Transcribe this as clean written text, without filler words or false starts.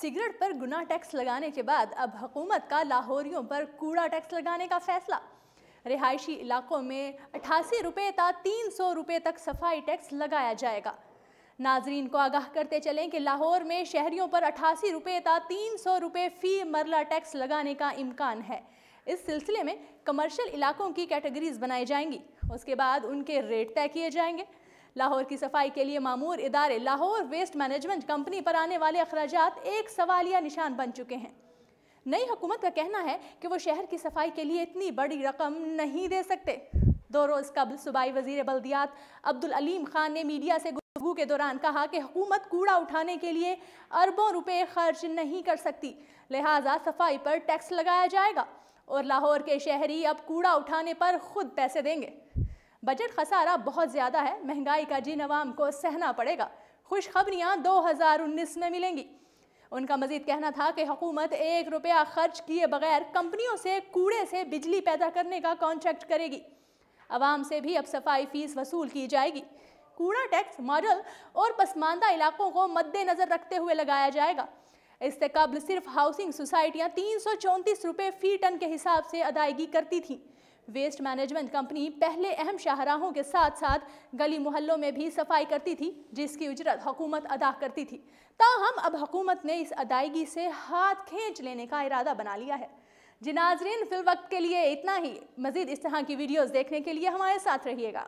Cigarette पर गुना tax लगाने के बाद अब हुकूमत का लाहौरियों पर कूड़ा टैक्स लगाने का फैसला। रिहायशी इलाकों में 88 रुपये था 300 रुपये तक सफाई टैक्स लगाया जाएगा। नाजरीन को आगाह करते चलें कि लाहौर में शहरियों पर 88 रुपये था 300 रुपये फी मरला टैक्स लगाने का इम्कान है। इस सिलसिले में कमर्शियल इलाकों की कैटेगरीज बनाई जाएंगी, उसके बाद उनके रेट तय किए जाएंगे। लाहौर की सफाई के लिए मामूर इदारे लाहौर वेस्ट मैनेजमेंट कंपनी पर आने वाले अखराजात एक सवालिया निशान बन चुके हैं। नई हुकूमत का कहना है कि वो शहर की सफाई के लिए इतनी बड़ी रकम नहीं दे सकते। 2 रोज़ कबल सूबाई वज़ीर बल्दियात अब्दुल अलीम खान ने मीडिया से गुफ्तगू के दौरान कहा कि हुकूमत कूड़ा उठाने के लिए अरबों रुपए खर्च नहीं कर सकती, लिहाजा सफाई पर टैक्स लगाया जाएगा और लाहौर के शहरी अब कूड़ा उठाने पर खुद पैसे देंगे। बजट खसारा बहुत ज़्यादा है, महंगाई का जिन अवाम को सहना पड़ेगा। खुशखबरियाँ 2019 में मिलेंगी। उनका मजीद कहना था कि हुकूमत 1 रुपया खर्च किए बगैर कंपनियों से कूड़े से बिजली पैदा करने का कॉन्ट्रैक्ट करेगी। अवाम से भी अब सफाई फीस वसूल की जाएगी। कूड़ा टैक्स मॉडल और पसमानदा इलाकों को मद्देनजर रखते हुए लगाया जाएगा। इससे कबल सिर्फ हाउसिंग सोसाइटियाँ 334 रुपये फी टन के हिसाब से अदायगी करती थीं। वेस्ट मैनेजमेंट कंपनी पहले अहम शाहराहों के साथ साथ गली मोहल्लों में भी सफाई करती थी, जिसकी उजरत हुकूमत अदा करती थी। ताहम अब हुकूमत ने इस अदायगी से हाथ खींच लेने का इरादा बना लिया है। जी नाज़रीन, फिल वक्त के लिए इतना ही। मज़ीद इस तरह की वीडियोज़ देखने के लिए हमारे साथ रहिएगा।